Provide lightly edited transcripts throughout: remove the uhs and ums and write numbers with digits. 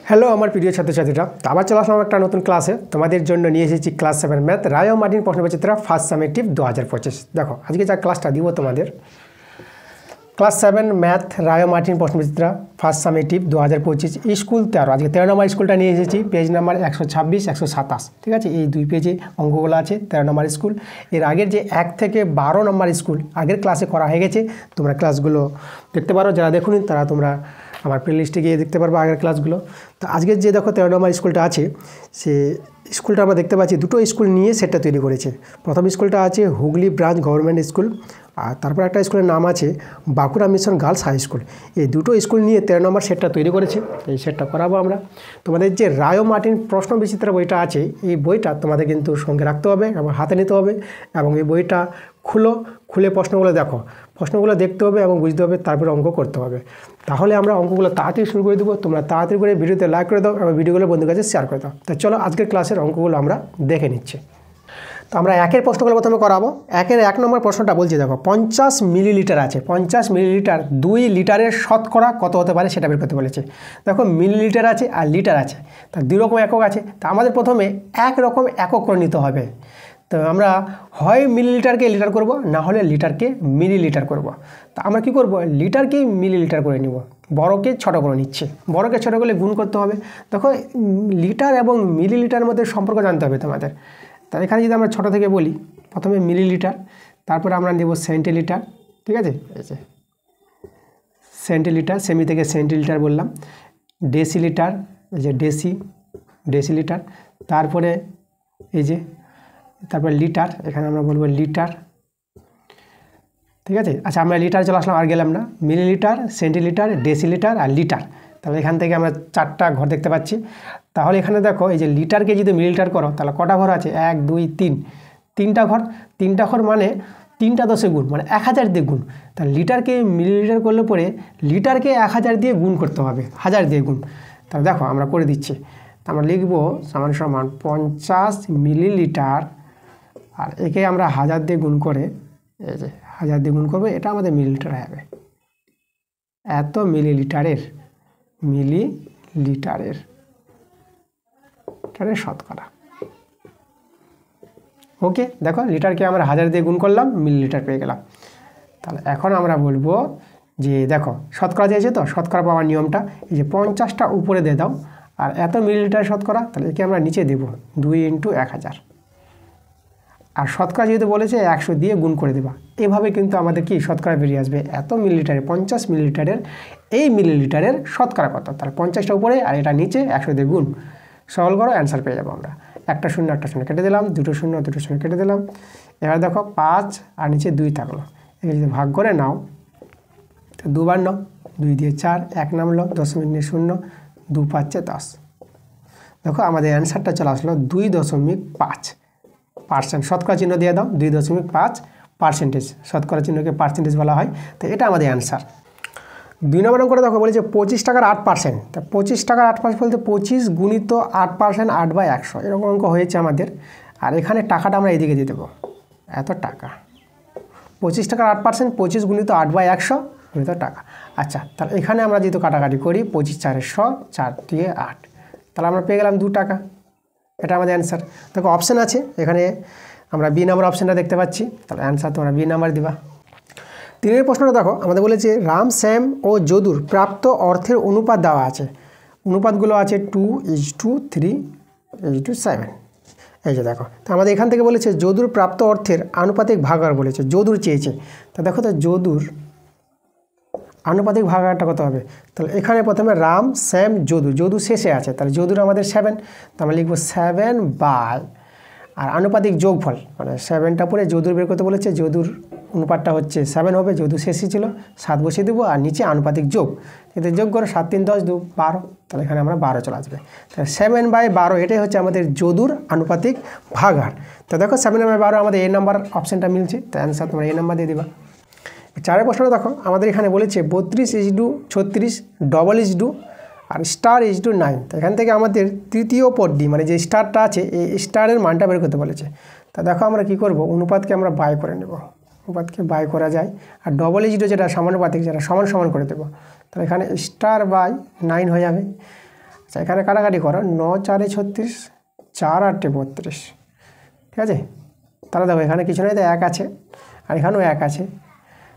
Hello আমার প্রিয় ছাত্রছাত্রীরা, আবার চলে আসলাম একটা নতুন ক্লাসে। তোমাদের জন্য নিয়ে এসেছি ক্লাস 7 ম্যাথ রায় ও মার্টিন প্রশ্নবিচিত্রা ফার্স্ট সামেটিভ 2025। দেখো আজকে যা ক্লাসটা দিব তোমাদের, ক্লাস 7 ম্যাথ রায় ও মার্টিন প্রশ্নবিচিত্রা ফার্স্ট সামেটিভ 2025 স্কুল 13। আজকে 13 নম্বর স্কুলটা নিয়ে এসেছি, পেজ নাম্বার 126 127। ঠিক আছে, এই দুই পেজে অঙ্কগুলো আছে 13 নম্বর স্কুল। এর আগের যে 1 থেকে 12 নম্বর স্কুল আগের ক্লাসে করা হয়ে গেছে, তোমরা ক্লাসগুলো দেখতে পারো। যারা দেখুনি তারা তোমরা আমার প্লেলিস্টে গিয়ে দেখতে পারবো আগের ক্লাসগুলো। তো আজকের যে দেখো 13 নম্বর স্কুলটা আছে, সে স্কুলটা আমরা দেখতে পাচ্ছি দুটো স্কুল নিয়ে সেটটা তৈরি করেছে। প্রথম স্কুলটা আছে হুগলি ব্রাঞ্চ গভর্নমেন্ট স্কুল, আর তারপর একটা স্কুলের নাম আছে Bankura mission girls high school. এই দুটো স্কুল নিয়ে 13 নম্বর সেটটা তৈরি করেছে। এই সেটটা করাবো আমরা। তোমাদের যে রায় ও মার্টিন প্রশ্ন বিচিত্রা বইটা আছে, এই বইটা তোমাদের কিন্তু সঙ্গে রাখতে হবে এবং হাতে নিতে হবে, এবং এই বইটা খুলে প্রশ্নগুলো দেখো, প্রশ্নগুলো দেখতে হবে এবং বুঝতে হবে, তারপরে অঙ্ক করতে হবে। তাহলে আমরা অঙ্কগুলো তাড়াতাড়ি শুরু করে দেবো। তোমরা তাড়াতাড়ি করে ভিডিওতে লাইক করে দাও এবং ভিডিওগুলো বন্ধুদের কাছে শেয়ার করে দাও। তো চলো আজকের ক্লাসের অঙ্কগুলো আমরা দেখে নিচ্ছি। তো আমরা একের প্রশ্নগুলো প্রথমে করাবো। একের 1 নম্বর প্রশ্নটা বলছি, দেখো 50 মিলিলিটার আছে। 50 মিলিলিটার 2 লিটারের শতকরা কত হতে পারে সেটা বের করতে বলেছে। দেখো মিলিলিটার আছে আর লিটার আছে, তা দুই রকম একক আছে। তা আমাদের প্রথমে একরকম একক করে নিতে হবে। তো আমরা হয় মিলিলিটারকে লিটার করব, না হলে লিটারকে মিলিলিটার করব। তা আমরা কি করব, লিটারকেই মিলিলিটার করে নিব, বড়কে ছোট করে নিচ্ছে। বড়কে ছোট করলে গুণ করতে হবে। দেখো লিটার এবং মিলিলিটারের মধ্যে সম্পর্ক জানতে হবে তোমাদের। তা এখানে যদি আমরা ছোট থেকে বলি, প্রথমে মিলিলিটার, তারপরে আমরা নেব সেন্টিলিটার। ঠিক আছে, এই যে সেন্টিলিটার, সেমি থেকে সেন্টিলিটার বললাম। ডেসিলিটার, এই যে ডেসিলিটার, তারপরে এই যে তারপর লিটার, এখানে আমরা বলবো লিটার। ঠিক আছে, আচ্ছা আমরা লিটার চলে আসলাম, আর গেলাম না। মিলিলিটার, সেন্টিলিটার, ডেসিলিটার আর লিটার। তাহলে এখান থেকে আমরা 4টা ঘর দেখতে পাচ্ছি। তাহলে এখানে দেখো এই যে লিটারকে যদি মিলিলিটার করো, তাহলে কটা ঘর আছে? 1 2 3, 3টা ঘর। 3টা ঘর মানে 3টা 10 গুণ, মানে 1000 দিয়ে গুণ। তাহলে লিটারকে মিলিলিটার করলে পরে লিটারকে 1000 দিয়ে গুণ করতে হবে, 1000 দিয়ে গুণ। তাহলে দেখো আমরা করে দিচ্ছি। আমরা লিখবো সমান সমান 50 মিলিলিটার, আর একে আমরা 1000 দিয়ে গুণ করে, এই যে 1000 দিয়ে গুণ করবো, এটা আমাদের মিলিলিটার হবে। এত মিলিলিটারের শতকরা। ওকে, দেখো লিটারকে আমরা 1000 দিয়ে গুণ করলাম, মিলিলিটার পেয়ে গেলাম। তাহলে এখন আমরা বলবো যে দেখো শতকরা চেয়েছে, তো শতকরা পাওয়ার নিয়মটা এই যে 50টা উপরে দিয়ে দাও, আর এত মিলিলিটার শতকরা, তাহলে একে আমরা নিচে দেবো 2 × 1000। আর শতকরা যেহেতু বলেছে 100 দিয়ে গুণ করে দেবা। এভাবে কিন্তু আমাদের কি শতকরা বেরিয়ে আসবে। এত মিলিলিটারে 50 মিলিলিটারের এই মিলিলিটারের শতকরা কত, তাহলে 50টা উপরে আর এটা নিচে 100 দিয়ে গুণ। সরল করো, অ্যান্সার পেয়ে যাবো আমরা। একটা শূন্য কেটে দিলাম, দুটো শূন্য কেটে দিলাম। এবার দেখো 5 আর নিচে 2 থাকলো, একে যদি ভাগ করে নাও, তো 2 বার নাও, 2 দিয়ে 4, 1 নামলো, 0.0, 2 5 10। দেখো আমাদের অ্যান্সারটা চলে আসলো 2.5%। শতকরা চিহ্ন দিয়ে দাও, 2.5%। শতকরা চিহ্নকে পার্সেন্টেজ বলা হয়। তো এটা আমাদের অ্যান্সার। 2 নম্বর অঙ্কটা দেখো বলেছে 25 টাকার 8%। তা 25 টাকার 8% বলতে 25 গুণিত 8%, 8/100 এরকম অঙ্ক হয়েছে আমাদের। আর এখানে টাকাটা আমরা এইদিকে দিয়ে দেবো, এত টাকা। 25 টাকার 8%, 25 গুণিত 8/100 গুণিত টাকা। আচ্ছা, তাহলে এখানে আমরা যেহেতু কাটাকাটি করি, 25 4 100, 4 দিয়ে 8, তাহলে আমরা পেয়ে গেলাম 2 টাকা। এটা আমাদের অ্যান্সার। দেখো অপশান আছে এখানে, আমরা বি নাম্বার অপশানটা দেখতে পাচ্ছি। তাহলে অ্যান্সার তোমরা বি নাম্বার দিবা। 3 প্রশ্নটা দেখো আমাদের বলেছে রাম, শ্যাম ও যদুর প্রাপ্ত অর্থের অনুপাত দেওয়া আছে। অনুপাতগুলো আছে 2:3, 7। এই যে দেখো, তো আমাদের এখান থেকে বলেছে যদুর প্রাপ্ত অর্থের আনুপাতিক ভাগাহার বলেছে, যদুর চেয়েছে। তা দেখো তো যদুর আনুপাতিক ভাগাহারটা কত হবে? তাহলে এখানে প্রথমে রাম, শ্যাম, যদু শেষে আছে, তাহলে যদুর আমাদের 7, তো আমরা লিখবো 7 বাই, আর আনুপাতিক যোগফল মানে 7টা পরে যদুর বের করতে বলেছে। যদুর অনুপাতটা হচ্ছে 7 হবে, যদু শেষই ছিল, 7 বসিয়ে দেবো, আর নিচে আনুপাতিক যোগ, এতে যোগ করো 7 3 10 2 12, তাহলে এখানে আমরা 12 চলে আসবে। তাহলে 7/12 এটাই হচ্ছে আমাদের যদুর আনুপাতিক ভাগাহার। তো দেখো 7/12 আমাদের এই নাম্বার অপশানটা মিলছে, তো অ্যান্সার তোমরা এই নাম্বার দিয়ে দিবা। 4 প্রশ্নটা দেখো আমাদের এখানে বলেছে 32:36, ডবল আর *9। তো এখান থেকে আমাদের তৃতীয় পদটি মানে যে স্টারটা আছে, এই স্টারের মানটা বের করতে বলেছে। তা দেখো আমরা কি করব, অনুপাতকে আমরা বাই করে নেব। অনুপাতকে বাই করা যায়, আর *, যেটা সমানুপাতিক, যেটা সমান সমান করে দেবো। তাহলে এখানে */9 হয়ে যাবে। আচ্ছা এখানে কাটাকাটি করো, 9 4 36, 4 8 32, ঠিক আছে। তাহলে দেখো এখানে কিছু নয়, তো 1 আছে আর এখানেও 1 আছে।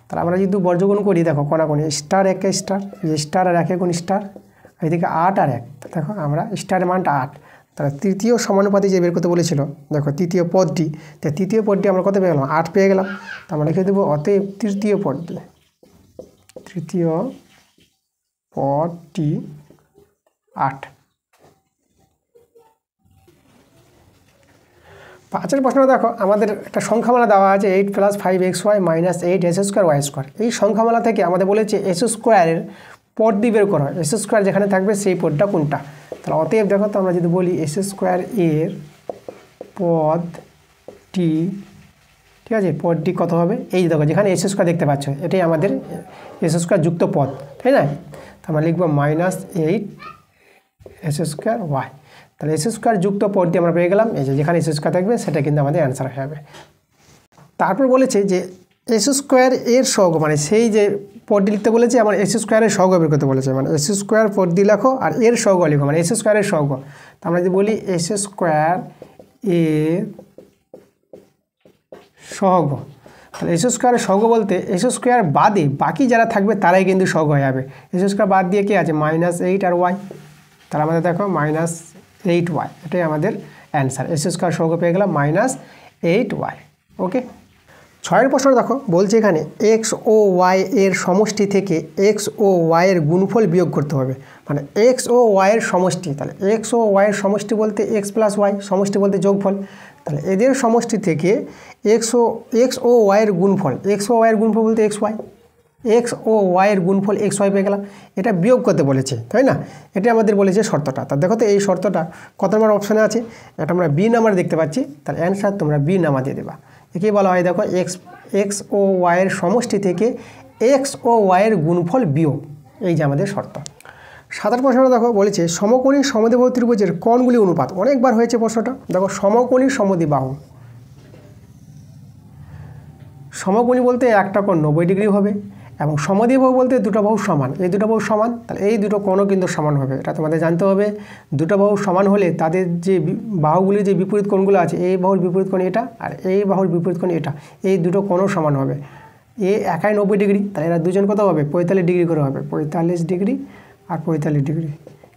তাহলে আমরা যদি বর্গগুণ করি, দেখো কোনাকুনি স্টার 1 স্টার, স্টার আর 1 গুণ স্টার, এদিকে 8 আর 1, দেখো আমরা স্টারের মানটা 8। তাহলে তৃতীয় সমানুপাতি যে বের করতে বলেছিল, দেখো তৃতীয় পদটি, তো তৃতীয় পদটি আমরা কত পেয়ে গেলাম, 8 পেয়ে গেলাম। তো আমরা লিখে দেবো অতএব তৃতীয় পদটি 8। 5 প্রশ্ন দেখো, আমাদের একটা সংখ্যামালা দেওয়া আছে 8 + 5xy - 8 s²y²। এই সংখ্যামালা থেকে আমাদের বলেছে s² পদটি বের করা হয়, s² যেখানে থাকবে সেই পদটা কোনটা। তাহলে অতএব দেখো, তো আমরা যদি বলি s² এর পদটি, ঠিক আছে, পদটি কত হবে, এই দেখো যেখানে s² দেখতে পাচ্ছ এটাই আমাদের s² যুক্ত পদ, তাই না। তো আমরা লিখবো -8 s²y। তাহলে s² যুক্ত পদটি আমরা পেয়ে গেলাম, এই যে যেখানে s² থাকবে সেটা কিন্তু আমাদের অ্যান্সার হবে। তারপর বলেছে যে s² এর সহগ, মানে সেই যে পদটি লিখতে বলেছে আমার s² এর সহগ বের করতে বলেছে, মানে s² পদটি লেখো আর এর সহগ লিখো, মানে s² এর সহগ। তো আমরা যদি বলি s² এর সহগ, তাহলে s² এর সহগ বলতে s² বাদে বাকি যারা থাকবে তারাই কিন্তু সহগ হয়ে যাবে। s² বাদ দিয়ে কি আছে, -8 আর y, তাহলে আমাদের দেখো -8y, এটাই আমাদের অ্যান্সার। s² সহগ পেয়ে গেলাম -8y। ওকে, 6 প্রশ্ন দেখো, বলছে এখানে x ও y এর সমষ্টি থেকে x ও y এর গুণফল বিয়োগ করতে হবে, মানে x ও y এর সমষ্টি। তাহলে x ও y এর সমষ্টি বলতে x + y, সমষ্টি বলতে যোগফল। তাহলে এদের সমষ্টি থেকে x ও y এর গুণফল, x ও y এর গুণফল বলতে xy, x ও y এর গুণফল xy পেয়ে গেলাম। এটা বিয়োগ করতে বলেছে, তাই না, এটা আমাদের বলেছে শর্তটা। তা দেখো তো এই শর্তটা কত নম্বর অপশানে আছে, এটা আমরা বি নাম্বার দেখতে পাচ্ছি। তাহলে অ্যান্সার তোমরা বি নাম্বার দিয়ে দেবা। একে বলা হয় দেখো x ও y এর সমষ্টি থেকে x ও y এর গুণফল বিয়োগ, এই যে আমাদের শর্ত। 7 প্রশ্নটা দেখো, বলেছে সমকোণী সমদ্বিবাহু ত্রিভুজের কোণগুলি অনুপাত। অনেকবার হয়েছে প্রশ্নটা, দেখো সমকোণী সমদ্বিবাহু, সমকোণী বলতে একটা কোণ 90 ডিগ্রি হবে, এবং সমদ্বিবাহু বলতে দুটো বাহু সমান, এই দুটো বাহু সমান, তাহলে এই দুটো কোণও কিন্তু সমান হবে, এটা তোমাদের জানতে হবে। দুটো বাহু সমান হলে তাদের যে বাহুগুলির যে বিপরীত কোণগুলো আছে, এই বাহুর বিপরীত কোণ এটা আর এই বাহুর বিপরীত কোণ এটা, এই দুটো কোণও সমান হবে। এ একাই 90 ডিগ্রি, তাহলে এরা দুজন কত হবে, 45 ডিগ্রি করে হবে, 45 ডিগ্রি আর 45 ডিগ্রি।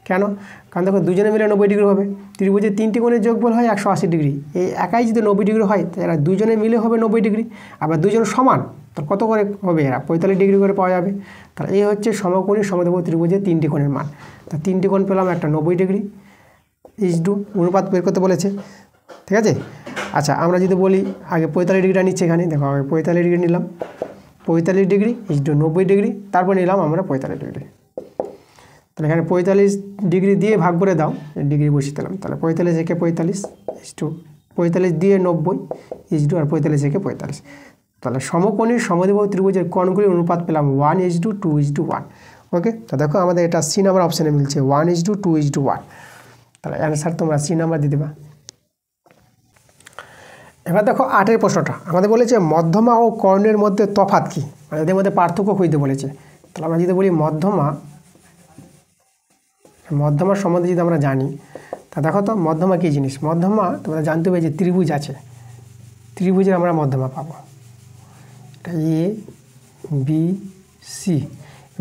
কেন, কারণ দেখো দুজনে মিলে 90 ডিগ্রি হবে। ত্রিভুজের 3টি কোণের যোগফল হয় 180 ডিগ্রি, এই একাই যদি 90 ডিগ্রি হয় তাহলে এরা দুজনে মিলে হবে 90 ডিগ্রি, আবার দুজন সমান, তাহলে কত করে হবে, এরা 45 ডিগ্রি করে পাওয়া যাবে। তাহলে এই হচ্ছে সমকোণী সমদ্বিবাহু ত্রিভুজের 3টি কোণের মান। তা 3টি কোণ পেলাম, একটা 90 ডিগ্রি, অনুপাত বের করতে বলেছে, ঠিক আছে। আচ্ছা আমরা যদি বলি আগে 45 ডিগ্রিটা নিচ্ছে, এখানে দেখো আগে 45 ডিগ্রি নিলাম, 45 ডিগ্রি 90 ডিগ্রি, তারপর নিলাম আমরা 45 ডিগ্রি। তাহলে এখানে 45 ডিগ্রি দিয়ে ভাগ করে দাও, ডিগ্রি বসিয়ে দিলাম। তাহলে 45 একে 45 45 দিয়ে 90 আর 45 একে 45। তাহলে সমকোণী সমদ্বিবাহু ত্রিভুজের কোণগুলির অনুপাত পেলাম 1:2:1। ওকে, তো দেখো আমাদের এটা সি নাম্বার অপশানে মিলছে 1:2:1। তাহলে অ্যান্সার তোমরা সি নাম্বার দিয়ে দেবা। এবার দেখো 8 প্রশ্নটা, আমাদের বলেছে মধ্যমা ও কর্ণের মধ্যে তফাৎ কী, মানে এদের মধ্যে পার্থক্য খুঁজতে বলেছে। তাহলে আমরা যদি বলি মধ্যমার সম্বন্ধে যদি আমরা জানি, তা দেখো তো মধ্যমা কী জিনিস। মধ্যমা তোমরা জানতে হবে যে ত্রিভুজ আছে, ত্রিভুজের আমরা মধ্যমা পাবো, এটা এ বি সি,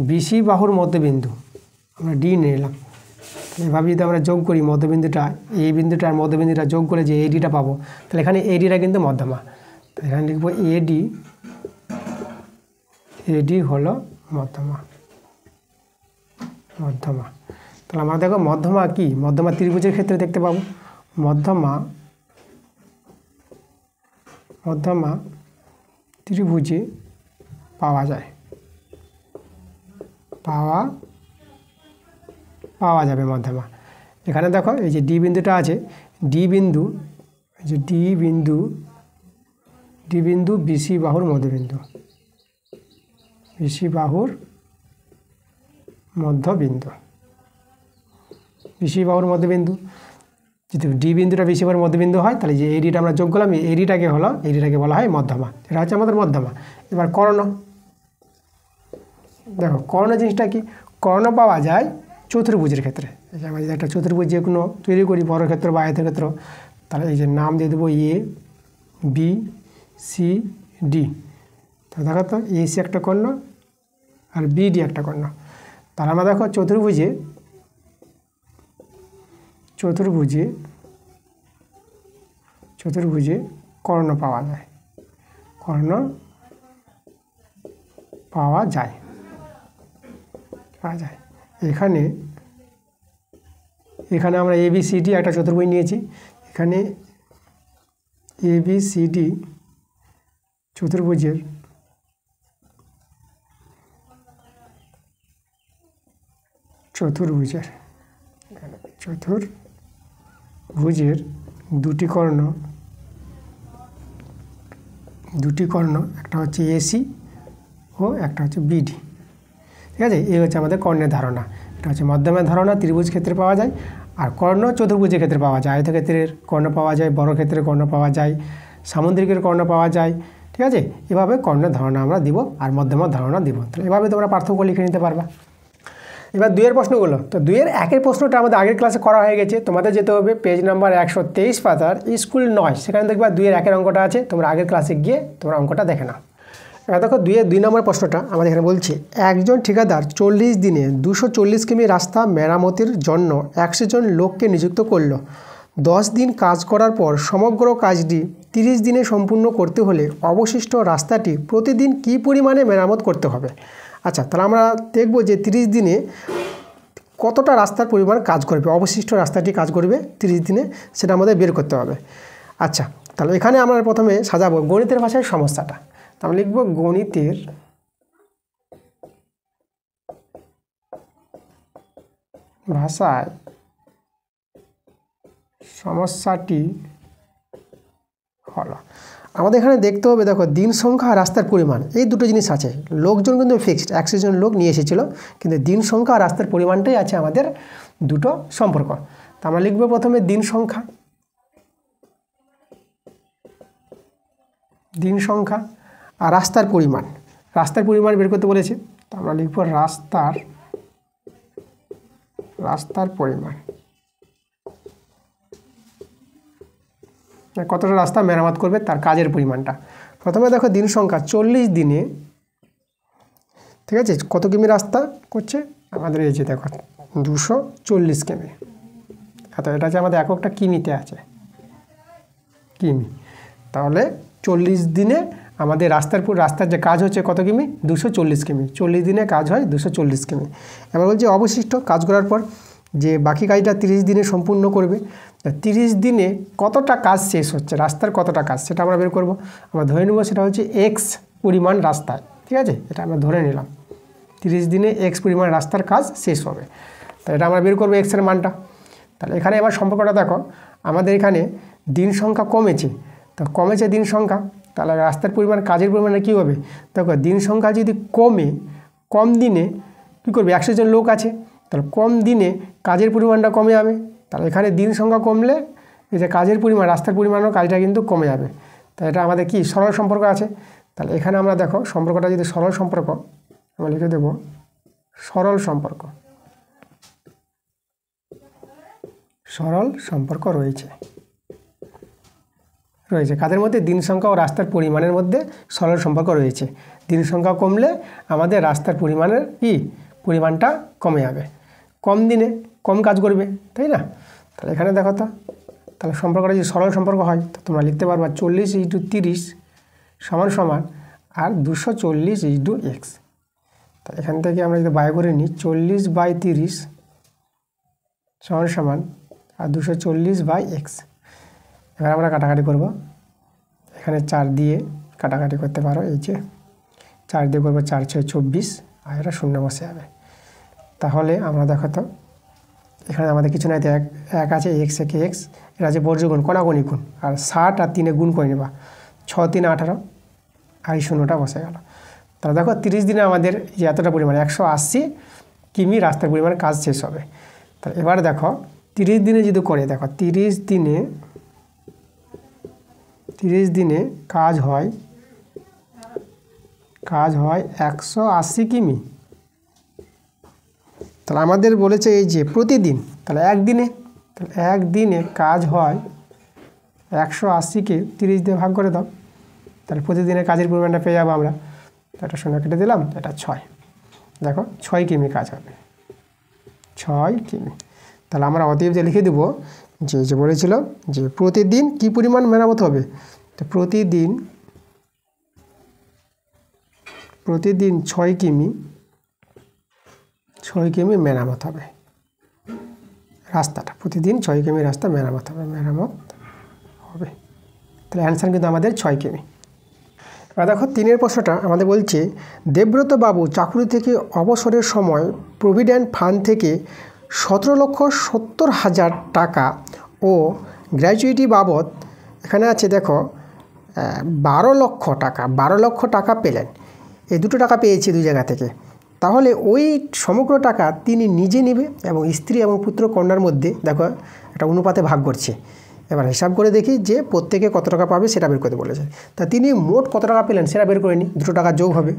বিসি বাহুর মধ্যবিন্দু আমরা ডি নিলাম। এভাবে যদি আমরা যোগ করি মধ্যবিন্দুটা, এই বিন্দুটা আর মধ্যবিন্দুটা যোগ করে যে এডিটা পাবো, তাহলে এখানে এডিটা কিন্তু মধ্যমা। তাহলে এখানে লিখবো এডি হলো মধ্যমা। তাহলে আমরা দেখো মধ্যমা কি, মধ্যমা ত্রিভুজের ক্ষেত্রে দেখতে পাবো, মধ্যমা ত্রিভুজে পাওয়া যায়, পাওয়া যাবে মধ্যমা। এখানে দেখো এই যে ডি বিন্দুটা আছে, ডি বিন্দু বিসি বাহুর মধ্যবিন্দু, বিসি বাহুর মধ্যবিন্দু যদি ডি বিন্দুটা বিসি বাহুর মধ্যবিন্দু হয়, তাহলে যে এডিটা আমরা যোগ করলাম, এডিটাকে বলা হয় মধ্যমা, এটা হচ্ছে আমাদের মধ্যমা। এবার কর্ণ, দেখো কর্ণ জিনিসটা কি, কর্ণ পাওয়া যায় চতুর্ভুজের ক্ষেত্রে এই যে আমরা যদি একটা চতুর্ভুজ যে কোনো তৈরি করি বর্গক্ষেত্র বা আয়তক্ষেত্র, তাহলে এই যে নাম দিয়ে দেবো এ বি সি ডি। তাহলে দেখো তো এ সি একটা কর্ণ আর বিডি একটা কর্ণ। তাহলে আমরা দেখো চতুর্ভুজে কর্ণ পাওয়া যায়। এখানে আমরা এবিসিডি একটা চতুর্ভুজ নিয়েছি, এখানে এবিসিডি চতুর্ভুজের দুটি কর্ণ একটা হচ্ছে এসি ও একটা হচ্ছে বিডি। ঠিক আছে, এই হচ্ছে আমাদের কর্ণের ধারণা। এটা হচ্ছে মধ্যমের ধারণা ত্রিভুজ ক্ষেত্রে পাওয়া যায়, আর কর্ণ চতুর্ভুজের ক্ষেত্রে পাওয়া যায়। আয়তক্ষেত্রের কর্ণ পাওয়া যায়, বর্গক্ষেত্রের কর্ণ পাওয়া যায়, সামুদ্রিকের কর্ণ পাওয়া যায়। ঠিক আছে, এভাবে কর্ণের ধারণা আমরা দিব আর মধ্যমের ধারণা দিব। তাহলে এভাবে তোমরা পার্থক্য লিখে নিতে পারবা। এবার 2-এর প্রশ্নগুলো, তো 2-এর 1-এর প্রশ্নটা আমাদের আগের ক্লাসে করা হয়ে গেছে। তোমাদের যেতে হবে পেজ নাম্বার 123 পাতার স্কুল 9, সেখানে দেখবা 2-এর 1-এর অঙ্কটা আছে। তোমরা আগের ক্লাসে গিয়ে তোমরা অঙ্কটা দেখে নাও। এবার দেখো 2-এর 2 নম্বর প্রশ্নটা আমাদের এখানে বলছে, একজন ঠিকাদার 40 দিনে 240 কিমি রাস্তা মেরামতের জন্য 100 জন লোককে নিযুক্ত করলো। 10 দিন কাজ করার পর সমগ্র কাজটি 30 দিনে সম্পূর্ণ করতে হলে অবশিষ্ট রাস্তাটি প্রতিদিন কী পরিমাণে মেরামত করতে হবে। আচ্ছা, তাহলে আমরা দেখব যে 30 দিনে কতটা রাস্তার পরিমাণ কাজ করবে, অবশিষ্ট রাস্তাটি কাজ করবে 30 দিনে, সেটা আমাদের বের করতে হবে। আচ্ছা, তাহলে এখানে আমরা প্রথমে সাজাবো গণিতের ভাষায় সমস্যাটা। আমরা লিখব গণিতের ভাষায় সমস্যাটি হলো, আমাদের এখানে দেখতে হবে, দেখো দিন সংখ্যা আর রাস্তার পরিমাণ এই দুটো জিনিস আছে। লোকজন কিন্তু ফিক্সড 100 জন লোক নিয়ে এসেছিল, কিন্তু দিন সংখ্যা আর রাস্তার পরিমাণটাই আছে আমাদের দুটো সম্পর্ক। তা আমরা লিখব প্রথমে দিন সংখ্যা আর রাস্তার পরিমাণ বের করতে বলেছে। তো আমরা লিখব রাস্তার পরিমাণ, কতটা রাস্তা মেরামত করবে তার কাজের পরিমাণটা। প্রথমে দেখো দিন সংখ্যা 40 দিনে, ঠিক আছে, কত কিমি রাস্তা করছে আমাদের, এই যে দেখো 240 কিমি। আচ্ছা, এটা আছে আমাদের এককটা কিমিতে আছে, কিমি। তাহলে 40 দিনে আমাদের রাস্তার যে কাজ হচ্ছে কত কিমি, 240 কিমি। 40 দিনে কাজ হয় 240 কিমি। এবার বলছি অবশিষ্ট কাজ করার পর যে বাকি কাজটা 30 দিনে সম্পূর্ণ করবে। 30 দিনে কতটা কাজ শেষ হচ্ছে, রাস্তার কতটা কাজ, সেটা আমরা বের করব। আমরা ধরে নেব সেটা হচ্ছে এক্স পরিমাণ রাস্তায়। ঠিক আছে, এটা আমরা ধরে নিলাম 30 দিনে এক্স পরিমাণ রাস্তার কাজ শেষ হবে। তো এটা আমরা বের করবো এক্সের মানটা। তাহলে এখানে এবার সম্পর্কটা দেখো, আমাদের এখানে দিন সংখ্যা কমেছে, তো কমেছে দিন সংখ্যা, তাহলে রাস্তার পরিমাণ কাজের পরিমাণে কী হবে, দেখো দিন সংখ্যা যদি কমে, কম দিনে কী করবে, 100 জন লোক আছে, তাহলে কম দিনে কাজের পরিমাণটা কমে যাবে। তাহলে এখানে দিন সংখ্যা কমলে এই যে কাজের পরিমাণ, রাস্তার পরিমাণও কাজটা কিন্তু কমে যাবে। তাই এটা আমাদের কি সরল সম্পর্ক আছে। তাহলে এখানে আমরা দেখো সম্পর্কটা যদি সরল সম্পর্ক, আমরা লিখে দেব সরল সম্পর্ক রয়েছে কাদের মধ্যে, দিন সংখ্যা ও রাস্তার পরিমাণের মধ্যে সরল সম্পর্ক রয়েছে। দিন সংখ্যা কমলে আমাদের রাস্তার পরিমাণটা কমে যাবে, কম দিনে কম কাজ করবে, তাই না। তাহলে এখানে দেখো তো, তাহলে সম্পর্কটা যদি সরল সম্পর্ক হয় তো তোমরা লিখতে পারবা 40/30 সমান আর 240/x। তাহলে এখান থেকে আমরা যদি বাই করে নিই 40/30 সমান আর 240/x। এবার আমরা কাটাকাটি করব, এখানে 4 দিয়ে কাটাকাটি করতে পারো, এই যে 4 দিয়ে করবো 4 6 24 আর এটা শূন্য বসে যাবে। তাহলে আমরা দেখো তো এখানে আমাদের কিছু নাই, এক আছে এক্স একে এক্স, এটা আছে বর্জ্যগুণ কোনাগুনি গুণ, আর 60 আর 3 গুণ করে নেবা, 6 3 18 আর এই শূন্যটা বসে গেল। তাহলে দেখো 30 দিনে আমাদের যে এতটা পরিমাণ 180 কিমি রাস্তার পরিমাণ কাজ শেষ হবে। তাহলে এবার দেখো 30 দিনে যদি করে, দেখো 30 দিনে কাজ হয় 180 কিমি। তাহলে আমাদের বলেছে এই যে প্রতিদিন, তাহলে একদিনে, তাহলে একদিনে কাজ হয় 180কে 30 দিয়ে ভাগ করে দাও, তাহলে প্রতিদিনের কাজের পরিমাণটা পেয়ে যাবো আমরা। এটা 0 কেটে দিলাম, এটা 6, দেখো 6 কিমি কাজ হবে, 6 কিমি। তাহলে আমরা অতএব যে লিখে দেবো যে বলেছিল যে প্রতিদিন কি পরিমাণ মেরামত হবে, তো প্রতিদিন 6 কিমি, 6 কিমি মেরামত হবে রাস্তাটা, প্রতিদিন 6 কিমি রাস্তা মেরামত হবে। তাহলে অ্যান্সার কিন্তু আমাদের 6 কিমি। এবার দেখো 3 প্রশ্নটা আমাদের বলছে দেবব্রত বাবু চাকুরি থেকে অবসরের সময় প্রভিডেন্ট ফান্ড থেকে 17,70,000 টাকা ও গ্র্যাচুইটি বাবদ এখানে আছে দেখো 12 লক্ষ টাকা পেলেন। এই দুটো টাকা পেয়েছে দুই জায়গা থেকে। তাহলে ওই সমগ্র টাকা তিনি নিজে নেবে এবং স্ত্রী এবং পুত্র কন্যার মধ্যে দেখো একটা অনুপাতে ভাগ করছে। এবার হিসাব করে দেখি যে প্রত্যেকে কত টাকা পাবে সেটা বের করতে বলেছে। তা তিনি মোট কত টাকা পেলেন সেটা বের করে নিই, দুটো টাকা যোগ হবে।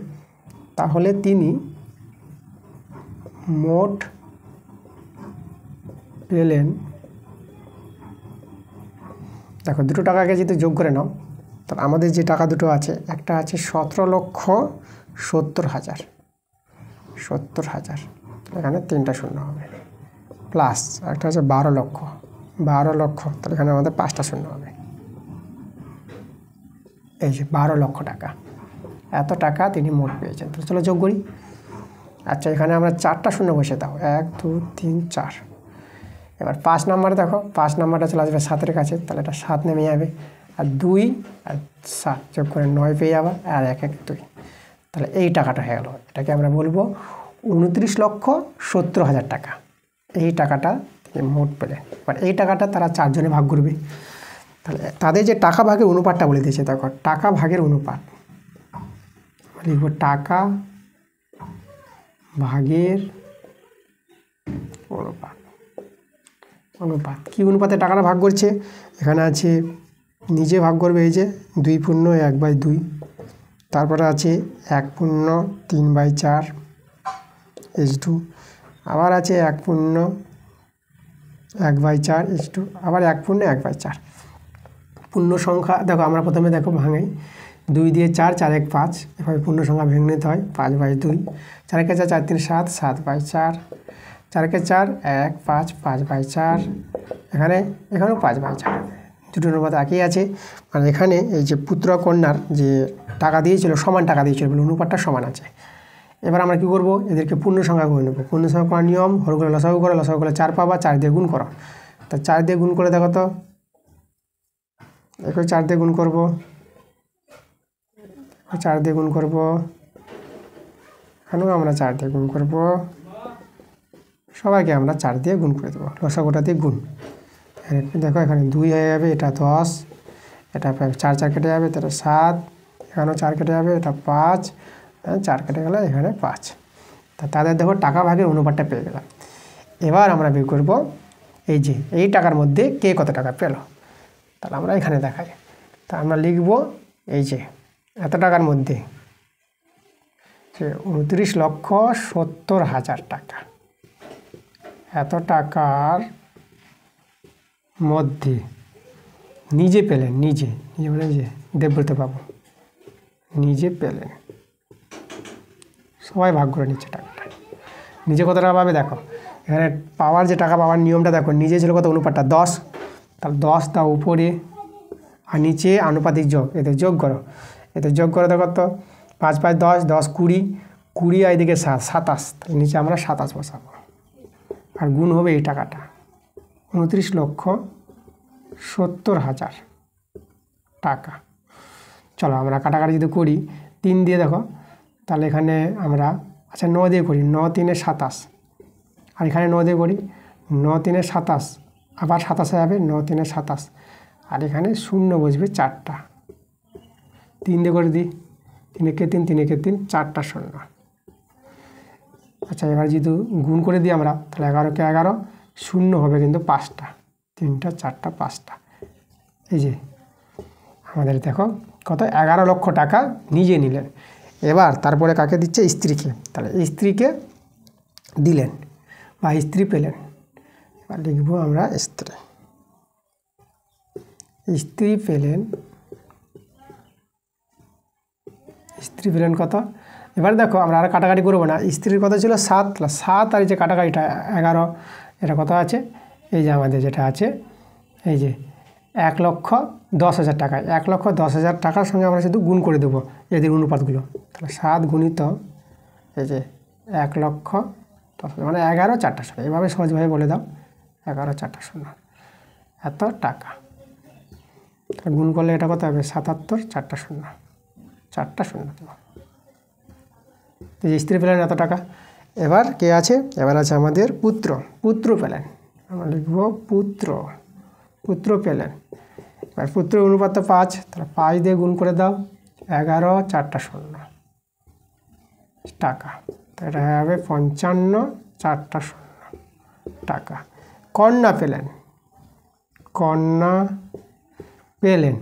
তাহলে তিনি মোট পেলেন, দেখো দুটো টাকাকে যদি যোগ করে নাও তাহলে আমাদের যে টাকা দুটো আছে, একটা আছে 17,70,000, এখানে 3টা শূন্য হবে, প্লাস একটা আছে 12 লক্ষ, তাহলে এখানে আমাদের 5টা শূন্য হবে। এই যে 12 লক্ষ টাকা, এত টাকা তিনি মোট পেয়েছেন। তো চলো যোগ করি। আচ্ছা, এখানে আমরা 4টা শূন্য বসে দাও, 1 2 3 4। এবার 5 নাম্বারে দেখো, 5 নাম্বারটা চলে আসবে 7-এর কাছে, তাহলে এটা 7 নেমে যাবে, আর 2 আর 7 যোগ করে 9 পেয়ে যাবে, আর 1 1 2। তাহলে এই টাকাটা হয়ে গেল, এটাকে আমরা বলবো 29,70,000 টাকা। এই টাকাটা মোট পেলেন। এবার এই টাকাটা তারা 4 জনে ভাগ করবে। তাহলে তাদের যে টাকা ভাগের অনুপাতটা বলে দিয়েছে, দেখো টাকা ভাগের অনুপাত লিখব, টাকা ভাগের অনুপাত কি অনুপাতে টাকাটা ভাগ করছে, এখানে আছে নিজে ভাগ করবে, এই যে 2/1/2, তারপরে আছে 1/3/4 H2, আবার আছে 1/1/4 H2, আবার 1/1/4। পূর্ণ সংখ্যা দেখো আমরা প্রথমে দেখো ভাঙাই, 2 দিয়ে 4, 4 1 5, এভাবে পূর্ণ সংখ্যা ভেঙে নিতে হয়, 5/2, 4 × 4 4 3 7, 7/4, 4 × 4 1 5, 5/4, এখানেও 5/4। দুটোর মধ্যে একই আছে, মানে এখানে এই যে পুত্র কন্যার যে টাকা দিয়েছিল সমান টাকা দিয়েছিল বলে অনুপাতটা সমান আছে। এবার আমরা কী করবো, এদেরকে পূর্ণ সংখ্যা করে নেবো। পূর্ণ সংখ্যা করার নিয়ম, হরগুলো লসাগু করো, লসাগু করলে 4 পাবা, 4 দিয়ে গুণ করো। তা 4 দিয়ে গুণ করে দেখো তো, দেখো 4 দিয়ে গুণ করবো, 4 দিয়ে গুণ করবো, এখানেও আমরা 4 দিয়ে গুণ করবো, সবাইকে আমরা 4 দিয়ে গুণ করে দেবো, লসাগুটা দিয়ে গুণ। দেখো এখানে 2 হয়ে যাবে, এটা 10, এটা 4 4 কেটে যাবে, এটা 7, এখানেও 4 কেটে যাবে, এটা 5, 4 কেটে গেলে এখানে 5। তা তাদের দেখো টাকা ভাগের অনুপাতটা পেয়ে গেলাম। এবার আমরা বের করব এই যে এই টাকার মধ্যে কে কত টাকা পেল। তাহলে আমরা এখানে দেখাই, তা আমরা লিখব এই যে এত টাকার মধ্যে যে 29,70,000 টাকা, এত টাকার মধ্যে নিজে পেলেন, নিজে মানে যে দেবব্রত বাবু নিজে পেলেন, সবাই ভাগ করে নিচ্ছে টাকাটা। নিজে কত টাকা পাবে দেখো, এখানে পাওয়ার যে টাকা পাওয়ার নিয়মটা দেখো, নিজে ছিল কত অনুপাতটা 10, তাহলে 10 দাও উপরে, আর নিচে আনুপাতিক যোগ, এতে যোগ করো, দেখো তো 5 5 10, 10 20, 20 আর এদিকে 7 27, তাহলে নিচে আমরা 27 বসাবো, আর গুণ হবে এই টাকাটা 29,70,000 টাকা। চলো আমরা কাটাকাটি যদি করি, 3 দিয়ে দেখো, তাহলে এখানে আমরা আচ্ছা 9 দিয়ে করি, 9 3 27, আর এখানে 9 দিয়ে করি, 9 3 27, আবার 27 যাবে, 9 3 27, আর এখানে শূন্য বসবে 4টা, 3 দিয়ে করে দিই, 3 একে 3, 3 একে 3, 4টা শূন্য। আচ্ছা এবার যদি গুণ করে দিই আমরা, তাহলে 11 কে 11, শূন্য হবে কিন্তু 5টা, 3টা 4টা 5টা। এই যে আমাদের দেখো কত 11 লক্ষ টাকা নিজে নিলেন। এবার তারপরে কাকে দিচ্ছে, স্ত্রীকে, তাহলে স্ত্রীকে দিলেন বা স্ত্রী প্লেন। এবার লিখব আমরা স্ত্রী প্লেন। স্ত্রী প্লেন কত? এবার দেখো আমরা আর কাটাকাটি করবো না। স্ত্রীর কত ছিল 7, 7 আর এই যে কাটাকাটিটা 11, এটা কত আছে? এই যে আমাদের যেটা আছে এই যে 1,10,000 টাকা। 1,10,000 টাকার সঙ্গে আমরা শুধু গুণ করে দেবো এদের অনুপাতগুলো। তাহলে 7 গুণিত এই যে 1,10,000 মানে 11 4টা 0। এভাবে সহজভাবে বলে দাও 11 4টা 0 এত টাকা। তাহলে গুণ করলে এটা কত হবে? 77 4টা 0 4টা 0 দেবো। স্ত্রী প্লেন এত টাকা। এবার কে আছে? এবার আছে আমাদের পুত্র প্লেন। আমরা লিখব পুত্র প্লেন। এবার পুত্র অনুপাত 5, তাহলে 5 দিয়ে গুণ করে দাও 11 4টা 0 টাকা। তো এটা হবে 55 4টা 0 টাকা। কন্যা প্লেন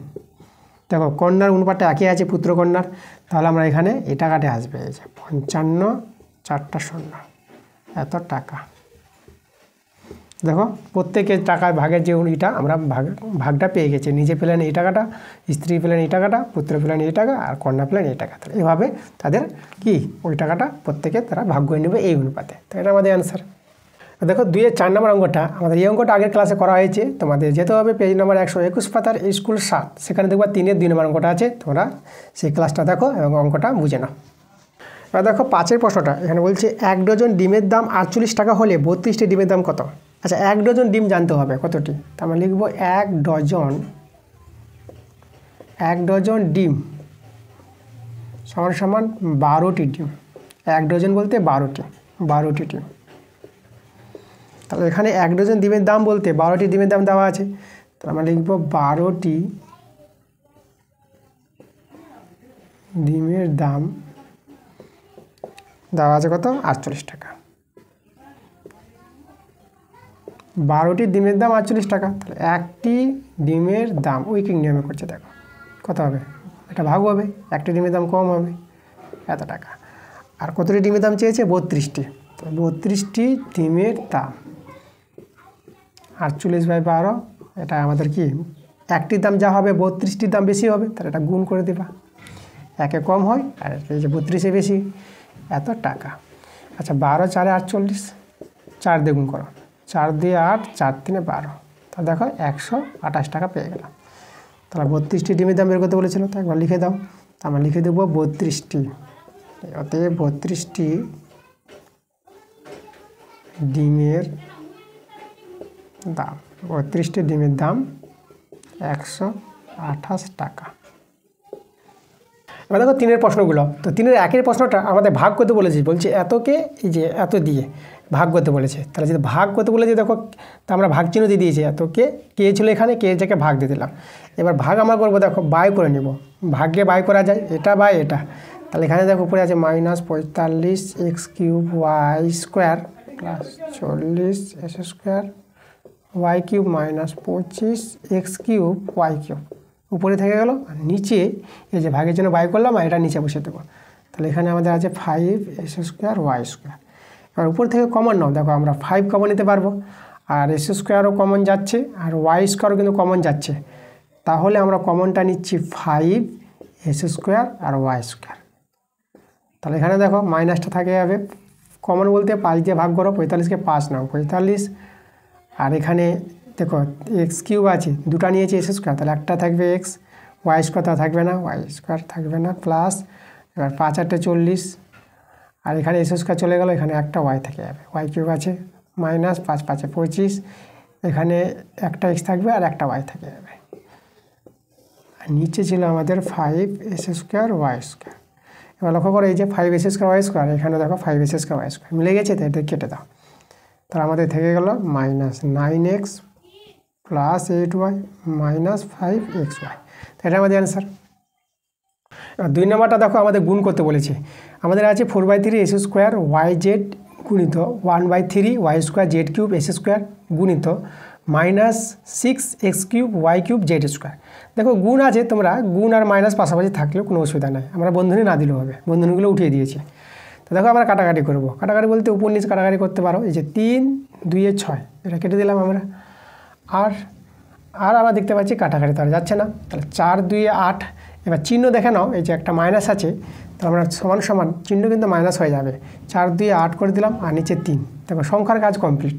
দেখো কন্যার অনুপাতটা একই আছে পুত্র কন্যার, তাহলে আমরা এখানে এই টাকাটা আসবে এই যে 55 4টা 0 এত টাকা। দেখো প্রত্যেকের টাকায় ভাগের যে এটা আমরা ভাগটা পেয়ে গেছি। নিজে প্লেন এই টাকাটা, স্ত্রী প্লেন এই টাকাটা, পুত্র প্লেন এই টাকা, আর কন্যা প্লেন এই টাকা। তাহলে এভাবে তাদের কি ওই টাকাটা প্রত্যেকে তারা ভাগ করে নেবে এই অনুপাতে। তো এটা আমাদের অ্যান্সার। দেখো 2-এর 4 নম্বর অঙ্কটা, আমাদের এই অঙ্কটা আগের ক্লাসে করা হয়েছে। তোমাদের যেতে হবে পেজ নম্বর 121 পাতার স্কুল 7, সেখানে দেখবা 3-এর 2 নম্বর অঙ্কটা আছে। তোমরা সেই ক্লাসটা দেখো এবং অঙ্কটা বুঝে নাও। এবার দেখো 5-এর প্রশ্নটা এখানে বলছে 1 ডজন ডিমের দাম 48 টাকা হলে 32টি ডিমের দাম কত? আচ্ছা 1 ডজন ডিম জানতে হবে কতটি, তা আমরা লিখব 1 ডজন ডিম সমান 12টি ডিম। 1 ডজন বলতে 12টি ডিম। তাহলে এখানে 1 ডজন ডিমের দাম বলতে 12টি ডিমের দাম দেওয়া আছে, তাহলে আমরা লিখব 12টি ডিমের দাম দেওয়া আছে কত? 48 টাকা। 12টি ডিমের দাম 48 টাকা। তাহলে একটি ডিমের দাম উইকিং নিয়মে করছে, দেখো কত হবে? এটা ভাগ হবে, একটি ডিমের দাম কম হবে এত টাকা। আর কতটি ডিমের দাম চেয়েছে? 32টি। তো 32টি ডিমের দাম 48/12, এটা আমাদের কি একটির দাম যা হবে 32টির দাম বেশি হবে, তাহলে এটা গুণ করে দেবা। একে কম হয় আর এই যে 32-এ বেশি এত টাকা। আচ্ছা 12 4 48, 4 দিয়ে গুণ করো, 4 দিয়ে 8, 4 3 12, তা দেখো 128 টাকা পেয়ে গেলাম। তাহলে 32টি ডিমের দাম বের করতে বলেছিল, তো একবার লিখে দাও। তা আমরা লিখে দেবো 32টি, অতএব 32টি ডিমের দাম 32টি ডিমের দাম 128 টাকা। এবার দেখো 3-এর প্রশ্নগুলো। তো 3-এর 1-এর প্রশ্নটা আমাদের ভাগ করতে বলেছে, বলছে এতকে এই যে এত দিয়ে ভাগ করতে বলেছে। তাহলে যদি ভাগ করতে বলেছে দেখো, তা আমরা ভাগ চিহ্ন দিয়ে দিয়েছি। এতকে কে ছিল এখানে, কে থেকে ভাগ দিয়ে দিলাম। এবার ভাগ আমরা করবো, দেখো বাই করে নেব। ভাগ্যে বাই করা যায়, এটা বাই এটা। তাহলে এখানে দেখো উপরে আছে -45 x³ y² plus 40 s² y³ -25 x³ y³ উপরে থেকে গেল। আর নিচে এই যে ভাগের জন্য বাই করলাম, আর এটা নিচে বসে দেবো। তাহলে এখানে আমাদের আছে 5 s² y²। এবার উপর থেকে কমন নাও, দেখো আমরা 5 কমন নিতে পারবো, আর s² কমন যাচ্ছে, আর y² কিন্তু কমন যাচ্ছে। তাহলে আমরা কমনটা নিচ্ছি 5 s² আর y²। তাহলে এখানে দেখো মাইনাসটা থাকে যাবে, কমন বলতে 5 দিয়ে ভাগ করো, 45কে 5 নাও 45। আর এখানে দেখো x³ আছে, দুটা নিয়েছি s², তাহলে একটা থাকবে x, y² থাকবে না, y² থাকবে না, প্লাস এবার 5 8 40, আর এখানে s² চলে গেল, এখানে একটা y থেকে যাবে, y³ আছে -5 5 25, এখানে একটা x থাকবে আর একটা y থেকে যাবে। আর নিচে ছিল আমাদের 5 s² y²। এবার লক্ষ্য করো এই যে 5 s² y², এখানে দেখো 5 s² y² মিলে গেছে, তো এটা কেটে দাও। তাহলে আমাদের থেকে গেল -9x প্লাস 8y -5xy। এটা আমাদের অ্যান্সার। এবার 2 নম্বরটা দেখো আমাদের গুণ করতে বলেছে। আমাদের আছে 4/3 s² yz গুণিত 1/3 y² z³ s² গুণিত -6 x³ y³ z²। দেখো গুণ আছে, তোমরা গুণ আর মাইনাস পাশাপাশি থাকলেও কোনো অসুবিধা নাই, আমরা বন্ধনী না দিলেও হবে, বন্ধনীগুলো উঠিয়ে দিয়েছি। তো দেখো আমরা কাটাকাটি করব, কাটাকাটি বলতে উপর নিচে কাটাকাটি করতে পারো। এই যে 3 2 এ 6 এটা কেটে দিলাম আমরা। আর আমরা দেখতে পাচ্ছি কাটাকাটি তাহলে যাচ্ছে না, তাহলে 4 2 এ 8। এবার চিহ্ন দেখে নাও, এই যে একটা মাইনাস আছে, তাহলে আমরা সমান সমান চিহ্ন কিন্তু মাইনাস হয়ে যাবে। 4 2 এ 8 করে দিলাম আর নিচে 3। দেখো সংখ্যার কাজ কমপ্লিট।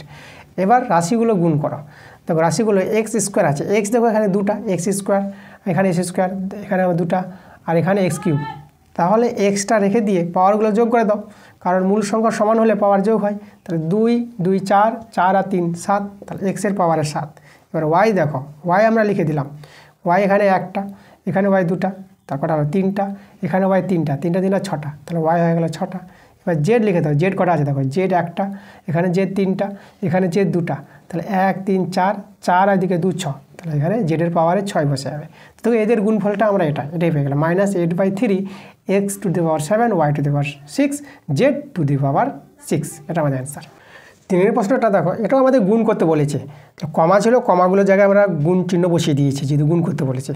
এবার রাশিগুলো গুণ করো। দেখো রাশিগুলো এক্স স্কোয়ার আছে, এক্স দেখো এখানে দুটা এক্স স্কোয়ার, এখানে এক্স স্কোয়ার, এখানে দুটা, আর এখানে এক্স কিউব। তাহলে এক্সটা রেখে দিয়ে পাওয়ারগুলো যোগ করে দাও, কারণ মূল সংখ্যা সমান হলে পাওয়ার যোগ হয়। তাহলে 2 2 4, 4 আর 3 7, তাহলে এক্সের পাওয়ারে 7। এবার ওয়াই দেখো, ওয়াই আমরা লিখে দিলাম, ওয়াই এখানে একটা, এখানে ওয়াই দুটা, তারপর হলো 3টা, এখানে ওয়াই 3টা, 3টা 3টা 6টা, তাহলে ওয়াই হয়ে গেল 6টা। এবার জেড লিখে দাও, জেড কটা আছে দেখো, জেড একটা, এখানে জেড 3টা, এখানে জেড 2টা, তাহলে 1 3 4, 4 আর দিকে 2 6, তাহলে এখানে জেডের পাওয়ারে 6 বসে যাবে। তো এদের গুণফলটা আমরা এটাই পেয়ে গেলাম, -8/3 x to the power 7 y to the power 6 z to the power 6, এটা আমাদের অ্যান্সার। 3 প্রশ্নটা দেখো, এটাও আমাদের গুণ করতে বলেছে, তো কমা ছিল, কমাগুলোর জায়গায় আমরা গুণ চিহ্ন বসিয়ে দিয়েছি যেহেতু গুণ করতে বলেছে।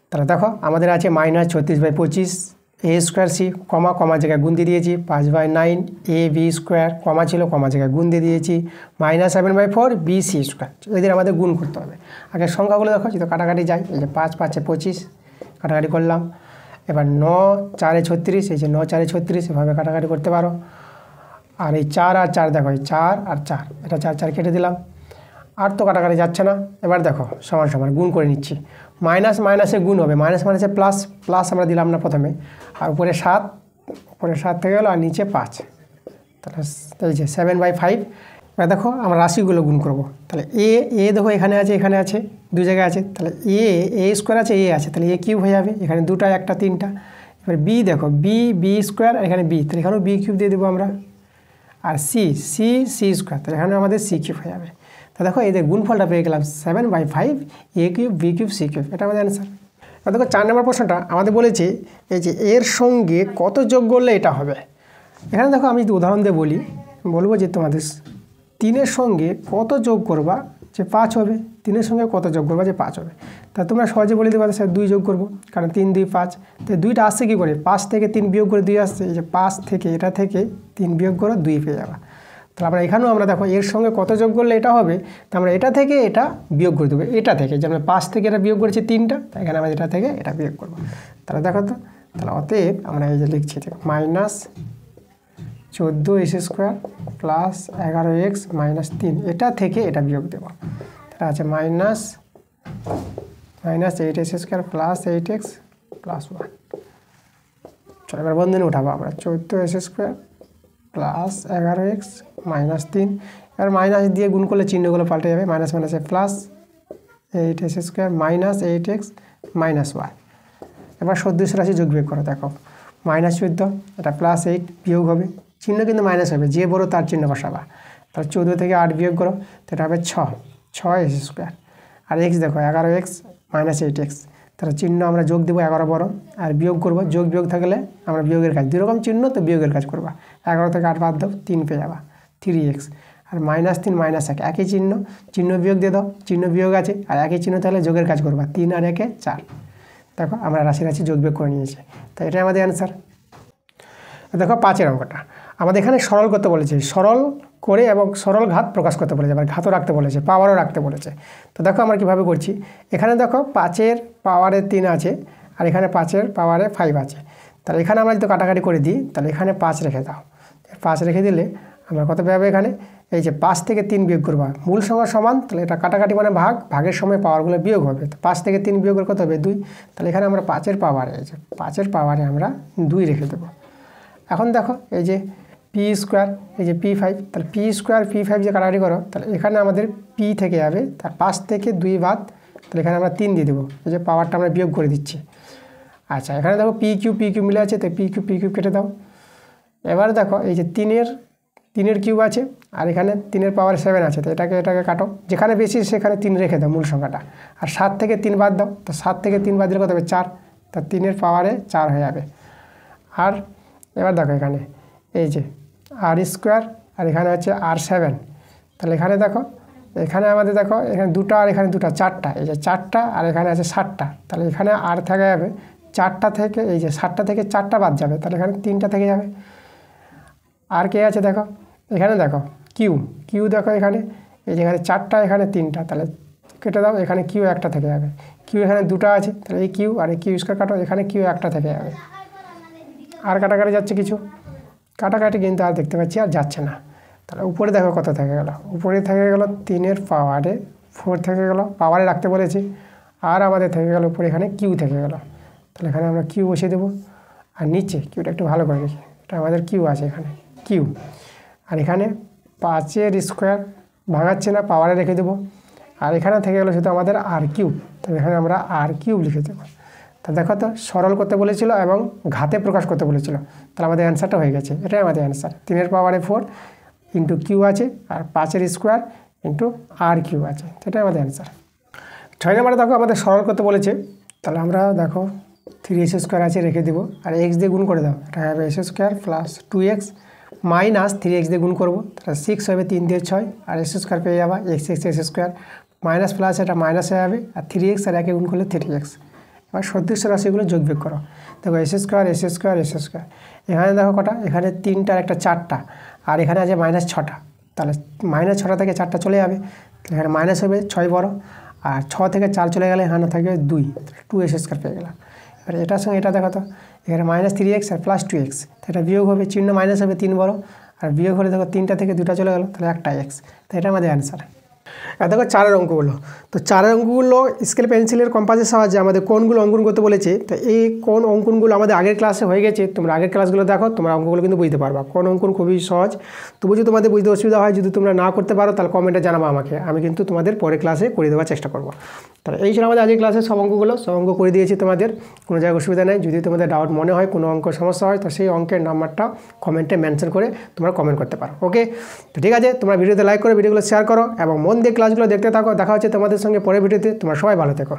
তাহলে দেখো আমাদের আছে -36/25 a স্কোয়ার c, কমা জায়গায় গুণ দিয়ে দিয়েছি, 5/9 a b স্কোয়ার, কমা ছিল, কমা জায়গায় গুণ দিয়ে দিয়েছি, -7/4 b c স্কোয়ার। এদের আমাদের গুণ করতে হবে। আগে সংখ্যাগুলো দেখো, যেহেতু কাটাকাটি যায়, এই যে 5 5 এ 25 কাটাকাটি করলাম। এবার 9 4 এ 36, এই যে 9 4 এ 36, এভাবে কাটাকাটি করতে পারো। আর এই 4 আর 4 দেখো, এই 4 আর 4, এটা 4 4 কেটে দিলাম। আর তো কাটাকাটি যাচ্ছে না। এবার দেখো সমান সমান গুণ করে নিচ্ছি, মাইনাস মাইনাসে গুণ হবে, মাইনাস মাইনাসে প্লাস, প্লাস আমরা দিলাম না প্রথমে, আর উপরে 7, উপরে 7 থেকে গেলো, আর নিচে 5, তাহলে এই যে 7/5। এবার দেখো আমরা রাশিগুলো গুণ করব। তাহলে এ দেখো এখানে আছে, এখানে আছে, দুই জায়গায় আছে, তাহলে এ স্কোয়ার আছে, এ আছে, তাহলে এ কিউব হয়ে যাবে, এখানে দুটা, একটা 3টা। এবার বি দেখো, বি স্কোয়ার, এখানে বি, তাহলে এখানেও বি কিউব দিয়ে দেবো আমরা। আর সি স্কোয়ার, তাহলে এখানে আমাদের সি কিউব হয়ে যাবে। তা দেখো এদের গুণফলটা পেয়ে গেলাম 7/5 a cube B cube C cube, এটা আমাদের অ্যান্সার। এবার দেখো 4 নম্বর প্রশ্নটা আমাদের বলেছে এই যে এর সঙ্গে কত যোগ করলে এটা হবে। এখানে দেখো আমি যদি উদাহরণ দিয়ে বলবো যে তোমাদের 3-এর সঙ্গে কত যোগ করবা যে 5 হবে, 3-এর সঙ্গে কত যোগ করবা যে 5 হবে। তা তোমরা সহজে বলে দিতে পারো স্যার 2 যোগ করবো, কারণ 3 2 5, তো 2টা আসছে কী করে, 5 থেকে 3 বিয়োগ করে 2 আসছে, এই যে 5 থেকে এটা থেকে 3 বিয়োগ করো 2 পেয়ে যাবা। তাহলে আমরা এখানেও আমরা দেখো এর সঙ্গে কত যোগ করলে এটা হবে, তো আমরা এটা থেকে এটা বিয়োগ করে দেবো, এটা থেকে, যে আমরা 5 থেকে এটা বিয়োগ করেছি 3টা, তাই এখানে আমরা এটা থেকে এটা বিয়োগ করবো। তাহলে দেখো তো, তাহলে অতএব আমরা এই যে লিখছি -14 s square plus 11x minus 3, এটা থেকে এটা বিয়োগ দেবো, তাহলে আছে -8s square plus 8x plus 1। চলো এবার বন্ধনী উঠাবো আমরা, 14s square plus 11x minus 3, এবার মাইনাস দিয়ে গুণ করলে চিহ্নগুলো পাল্টে যাবে, মাইনাস মাইনাসে plus 8s square minus 8x minus 1। এবার সদৃশ রাশি যোগ বিয়োগ করো, দেখো -14, এটা +8 বিয়োগ হবে, চিহ্ন কিন্তু মাইনাস হবে, যে বড় তার চিহ্ন বসাবা। তাহলে 14 থেকে 8 বিয়োগ করো, তো এটা হবে 6s স্কোয়ার, আর x দেখো 11x মাইনাস 8x, তাহলে চিহ্ন আমরা যোগ দেবো 11 বড়, আর বিয়োগ করবো, যোগ বিয়োগ থাকলে আমরা বিয়োগের কাজ, দুরকম চিহ্ন তো বিয়োগের কাজ করবা। 11 থেকে 8 বাদ দাও, 3 পেয়ে যাবা, 3x, আর -3 -1 একই চিহ্ন বিয়োগ দিয়ে দাও, চিহ্ন বিয়োগ আছে, আর একই চিহ্ন তাহলে যোগের কাজ করবা, 3 আর 1 4। দেখো আমরা রাশি যোগ বিয়োগ করে নিয়েছি, তাই এটাই আমাদের অ্যান্সার। দেখো 5-এর অঙ্কটা আমাদের এখানে সরল করতে বলেছে, সরল করে এবং সরল ঘাত প্রকাশ করতে বলেছে, আবার ঘাতও রাখতে বলেছে, পাওয়ারও রাখতে বলেছে। তো দেখো আমরা কীভাবে করছি, এখানে দেখো 5-এর পাওয়ারে 3 আছে, আর এখানে 5-এর পাওয়ারে 5 আছে, তাহলে এখানে আমরা যদি কাটাকাটি করে দিই, তাহলে এখানে 5 রেখে দাও, 5 রেখে দিলে আমরা কত পাবো, এখানে এই যে 5 থেকে 3 বিয়োগ করবা, মূল সংখ্যা সমান, তাহলে এটা কাটাকাটি মানে ভাগের সময় পাওয়ারগুলো বিয়োগ হবে, তো 5 থেকে 3 বিয়োগের কত হবে 2, তাহলে এখানে আমরা 5-এর পাওয়ারে, এই যে 5-এর পাওয়ারে আমরা 2 রেখে দেবো। এখন দেখো এই যে পি স্কোয়ার, এই যে P5, তাহলে পি স্কোয়ার P5 যে কাটাকাটি করো, তাহলে এখানে আমাদের পি থেকে যাবে, তার 5 থেকে 2 বাদ, তাহলে এখানে আমরা 3 দিয়ে দেবো, এই যে পাওয়ারটা আমরা বিয়োগ করে দিচ্ছি। আচ্ছা এখানে দেখো পি কিউব মিলে আছে, তো পি কিউব কেটে দাও। এবার দেখো এই যে 3-এর কিউব আছে, আর এখানে 3-এর পাওয়ার 7 আছে, তো এটাকে কাটো, যেখানে বেশি সেখানে 3 রেখে দাও মূল সংখ্যাটা, আর 7 থেকে 3 বাদ দাও, তো 7 থেকে 3 বাদ দিলে কত হবে 4, তা 3-এর পাওয়ারে 4 হয়ে যাবে। আর এবার দেখো এখানে এই যে আর স্কোয়ার, আর এখানে হচ্ছে r7, তাহলে এখানে দেখো, এখানে আমাদের দেখো এখানে 2টা আর এখানে 2টা, 4টা, এই যে 4টা, আর এখানে আছে 7টা, তাহলে এখানে আর থেকে যাবে 4টা থেকে, এই যে 7টা থেকে 4টা বাদ যাবে, তাহলে এখানে 3টা থেকে যাবে। আর কে আছে দেখো, এখানে দেখো কিউ, কিউ দেখো এখানে, এই যেখানে 4টা এখানে 3টা, তাহলে কেটে দাও, এখানে কিউ একটা থেকে যাবে, কিউ এখানে 2টা আছে, তাহলে এই কিউ আর এই কিউ স্কোয়ার কাটো, এখানে কিউ একটা থেকে যাবে। আর কাটাকাটি যাচ্ছে কিছু, কাটাকাটি কিন্তু আর দেখতে পাচ্ছি আর যাচ্ছে না। তাহলে উপরে দেখো কত থেকে গেল, উপরে থেকে গেল 3 পাওয়ারে 4 থেকে গেল, পাওয়ারে রাখতে বলেছি। আর আমাদের থেকে গেল উপরে এখানে কিউ থেকে গেল, তাহলে এখানে আমরা কিউ বসিয়ে দেবো। আর নিচে কিউটা একটু ভালো করে দেখি, এটা আমাদের কিউ আছে এখানে কিউ, আর এখানে 5 স্কোয়ার ভাঙাচ্ছে না, পাওয়ারে রেখে দেবো। আর এখানে থেকে গেলো শুধু আমাদের আর কিউব, তো এখানে আমরা আর কিউব লিখে দেবো। তা দেখো তো সরল করতে বলেছিল এবং ঘাতে প্রকাশ করতে বলেছিল, তাহলে আমাদের অ্যান্সারটা হয়ে গেছে, এটাই আমাদের অ্যান্সার। 3 পাওয়ারে 4 ইন্টু কিউ আছে, আর 5 স্কোয়ার ইন্টু আর কিউ আছে, এটাই আমাদের অ্যান্সার। 6 নম্বরে দেখো আমাদের সরল করতে বলেছে, তাহলে আমরা দেখো 3s স্কোয়ার আছে রেখে দেবো, আর এক্স দিয়ে গুণ করে দাও, এটা হবে s square plus 2x minus 3x দিয়ে গুণ করবো, তাহলে 6 হবে 3 দিয়ে 6, আর s স্কোয়ার পেয়ে যাবা x স্কোয়ার মাইনাস প্লাস এটা মাইনাস হয়ে যাবে, আর 3x আর একে গুণ করলে 3x। এবার সদৃশ্য রাশিগুলো যোগ বিয়োগ করো, দেখো s স্কোয়ার এখানে দেখো কটা, এখানে 3টা একটা 4টা, আর এখানে আছে -6টা, তাহলে -6টা থেকে 4টা চলে যাবে, এখানে মাইনাস হবে 6 বড়, আর 6 থেকে 4 চলে গেলে এখানে থাকবে 2s স্কোয়ার পেয়ে গেলাম। এবার এটার সঙ্গে এটা দেখো তো, এখানে -3x আর প্লাস 2x, এটা বিয়োগ হবে, চিহ্ন মাইনাস হবে 3 বড়, আর বিয়োগ হলে দেখো 3টা থেকে 2টা চলে গেল, তাহলে একটা x, তো এটা আমাদের অ্যান্সার। আর দেখো 4 অঙ্কগুলো, তো 4 অঙ্কগুলো স্কেল পেন্সিলের কম্পাসের সাহায্যে আমাদের কোণগুলো অঙ্কন করতে বলেছে। তো এই কোণ অঙ্কনগুলো আমাদের আগের ক্লাসে হয়ে গেছে, তোমরা আগের ক্লাসগুলো দেখো, তোমরা অঙ্কগুলো কিন্তু বুঝতে পারবা। কোণ অঙ্কন খুবই সহজ, তবু যদি তোমাদের বুঝতে অসুবিধা হয়, যদি তোমরা না করতে পারো, তাহলে কমেন্টে জানাবো আমাকে, আমি কিন্তু তোমাদের পরের ক্লাসে করে দেওয়ার চেষ্টা করবো। তাহলে এই ছিল আমাদের আজকের ক্লাসের সব অঙ্কগুলো, সব অঙ্ক করে দিয়েছি তোমাদের, কোনো জায়গায় অসুবিধা নেই। যদি তোমাদের ডাউট মনে হয়, কোনো অঙ্ক সমস্যা হয়, তো সেই অঙ্কের নাম্বারটা কমেন্টে মেনশন করে তোমরা কমেন্ট করতে পারো। ওকে, তো ঠিক আছে, তোমরা ভিডিওতে লাইক করো, ভিডিওগুলো শেয়ার করো এবং মন দিয়ে ক্লাসগুলো দেখতে থাকো। দেখা হচ্ছে তোমাদের সঙ্গে পরের ভিডিওতে, তোমরা সবাই ভালো থেকো।